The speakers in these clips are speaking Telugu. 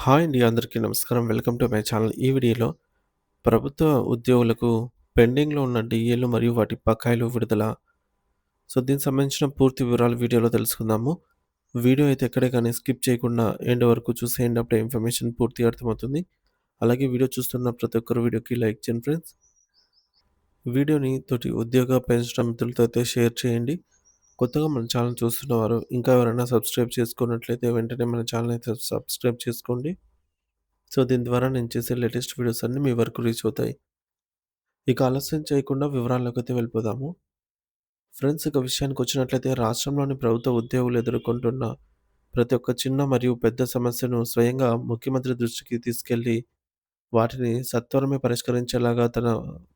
హాయ్ అండి. అందరికీ నమస్కారం. Welcome to my channel. ఈ వీడియోలో ప్రభుత్వ ఉద్యోగులకు పెండింగ్‌లో ఉన్న డీఏలు మరియు వాటి బకాయిలు విడుదల. దీనికి సంబంధించిన పూర్తి వివరాలు వీడియోలో తెలుసుకుందాము. వీడియో అయితే ఎక్కడే గాని స్కిప్ చేయకుండా ఎండ్ వరకు చూసేయండి. అప్పుడే ఇన్ఫర్మేషన్ పూర్తిగా అర్థమవుతుంది. అలాగే వీడియో చూస్తున్న ప్రతి ఒక్కరు వీడియోకి లైక్ చేయండి ఫ్రెండ్స్. వీడియోని తోటి ఉద్యోగ పెన్షన్ మిత్రులతో అయితే షేర్ చేయండి. కొత్తగా మన ఛానల్ చూస్తున్నవారు ఇంకా ఎవరైనా సబ్స్క్రైబ్ చేసుకున్నట్లయితే వెంటనే మన ఛానల్ అయితే సబ్స్క్రైబ్ చేసుకోండి. దీని ద్వారా నేను చేసే లేటెస్ట్ వీడియోస్ అన్నీ మీ వరకు రీచ్ అవుతాయి. ఇక ఆలస్యం చేయకుండా వివరాల్లోకైతే వెళ్ళిపోదాము. ఫ్రెండ్స్, ఇక విషయానికొచ్చినట్లయితే రాష్ట్రంలోని ప్రభుత్వ ఉద్యోగులు ఎదుర్కొంటున్న ప్రతి ఒక్క చిన్న మరియు పెద్ద సమస్యను స్వయంగా ముఖ్యమంత్రి దృష్టికి తీసుకెళ్లి వాటిని సత్వరమే పరిష్కరించేలాగా తన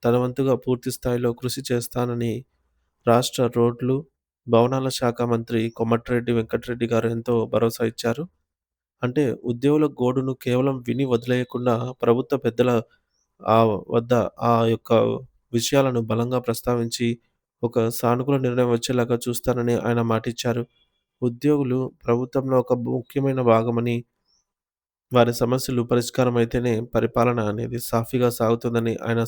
తన వంతుగా పూర్తి స్థాయిలో కృషి చేస్తానని రాష్ట్ర రోడ్లు, భవనాల శాఖ మంత్రి కొమటిరెడ్డి వెంకటరెడ్డి గారు ఎంతో భరోసా ఇచ్చారు. అంటే ఉద్యోగుల గోడును కేవలం విని వదిలేయకుండా ప్రభుత్వ పెద్దల వద్ద ఆ యొక్క విషయాలను బలంగా ప్రస్తావించి ఒక సానుకూల నిర్ణయం వచ్చేలాగా చూస్తానని ఆయన మాటిచ్చారు. ఉద్యోగులు ప్రభుత్వంలో ఒక ముఖ్యమైన భాగమని, వారి సమస్యలు పరిష్కారం అయితేనే పరిపాలన అనేది సాఫీగా సాగుతుందని ఆయన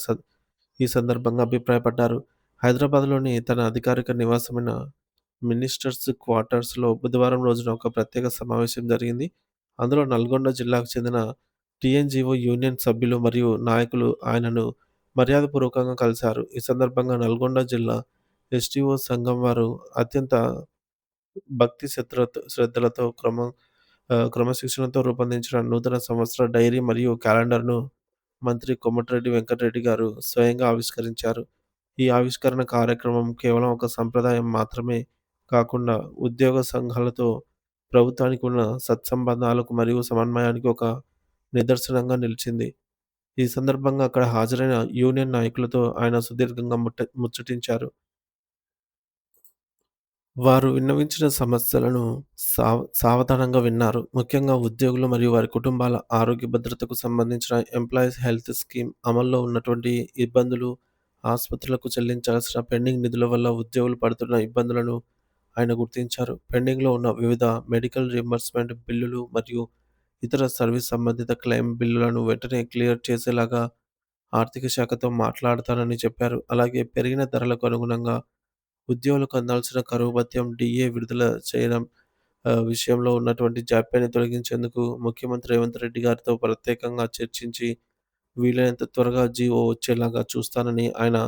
ఈ సందర్భంగా అభిప్రాయపడ్డారు. హైదరాబాద్‌లోని తన అధికారిక నివాసమైన మినిస్టర్స్ క్వార్టర్స్‌లో బుధవారం రోజున ఒక ప్రత్యేక సమావేశం జరిగింది. అందులో నల్గొండ జిల్లాకు చెందిన టీఎన్‌జీఓ యూనియన్ సభ్యులు మరియు నాయకులు ఆయనను మర్యాదపూర్వకంగా కలిశారు. ఈ సందర్భంగా నల్గొండ జిల్లా ఎస్‌టీఓ సంఘం వారు అత్యంత భక్తి శ్రద్ధలతో క్రమశిక్షణతో రూపొందించిన నూతన సంవత్సర డైరీ మరియు క్యాలెండర్‌ను మంత్రి కోమటిరెడ్డి వెంకటరెడ్డి గారు స్వయంగా ఆవిష్కరించారు. ఈ ఆవిష్కరణ కార్యక్రమం కేవలం ఒక సంప్రదాయం మాత్రమే కాకుండా ఉద్యోగ సంఘాలతో ప్రభుత్వానికి ఉన్న సత్సంబంధాలకు మరియు సమన్వయానికి ఒక నిదర్శనంగా నిలిచింది. ఈ సందర్భంగా అక్కడ హాజరైన యూనియన్ నాయకులతో ఆయన సుదీర్ఘంగా ముచ్చటించారు. వారు విన్నవించిన సమస్యలను సావధానంగా విన్నారు. ముఖ్యంగా ఉద్యోగులు మరియు వారి కుటుంబాల ఆరోగ్య భద్రతకు సంబంధించిన ఎంప్లాయీస్ హెల్త్ స్కీమ్ అమల్లో ఉన్నటువంటి ఇబ్బందులు, ఆసుపత్రులకు చెల్లించాల్సిన పెండింగ్ నిధుల వల్ల ఉద్యోగులు పడుతున్న ఇబ్బందులను ఆయన గుర్తించారు. పెండింగ్‌లో ఉన్న వివిధ మెడికల్ రీయింబర్స్‌మెంట్ బిల్లులు మరియు ఇతర సర్వీస్ సంబంధిత క్లెయిమ్ బిల్లులను వెంటనే క్లియర్ చేసేలాగా ఆర్థిక శాఖతో మాట్లాడతానని చెప్పారు. అలాగే పెరిగిన ధరలకు అనుగుణంగా ఉద్యోగులకు అందాల్సిన కరువు భత్యం, డీఏ విడుదల చేయడం విషయంలో ఉన్నటువంటి జాప్యాన్ని తొలగించేందుకు ముఖ్యమంత్రి రేవంత్ రెడ్డి గారితో ప్రత్యేకంగా చర్చించి వీలైనంత త్వరగా జీవో వచ్చేలాగా చూస్తానని ఆయన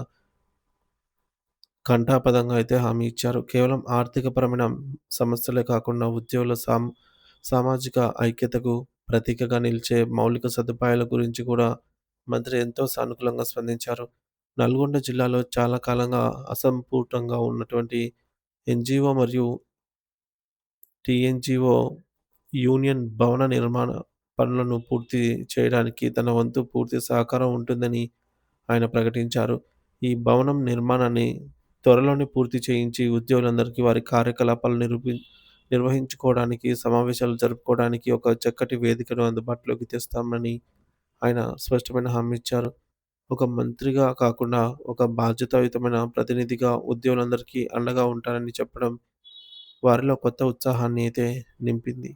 ఘంటాపథంగా అయితే హామీ ఇచ్చారు. కేవలం ఆర్థికపరమైన సమస్యలే కాకుండా ఉద్యోగుల సామాజిక ఐక్యతకు ప్రతీకగా నిలిచే మౌలిక సదుపాయాల గురించి కూడా మంత్రి ఎంతో సానుకూలంగా స్పందించారు. నల్గొండ జిల్లాలో చాలా కాలంగా అసంపూర్ణంగా ఉన్నటువంటి ఎన్‌జీఓ మరియు టీఎన్‌జీఓ యూనియన్ భవన నిర్మాణ పనులను పూర్తి చేయడానికి తన వంతు పూర్తి సహకారం ఉంటుందని ఆయన ప్రకటించారు. ఈ భవనం నిర్మాణాన్ని త్వరలోనే పూర్తి చేయించి ఉద్యోగులందరికీ వారి కార్యకలాపాలు నిర్వహించుకోవడానికి, సమావేశాలు జరుపుకోవడానికి ఒక చక్కటి వేదికను అందుబాటులోకి తెస్తామని ఆయన స్పష్టమైన హామీ ఇచ్చారు. ఒక మంత్రిగా కాకుండా ఒక బాధ్యతాయుతమైన ప్రతినిధిగా ఉద్యోగులందరికీ అండగా ఉంటానని చెప్పడం వారిలో కొత్త ఉత్సాహాన్ని అయితే నింపింది.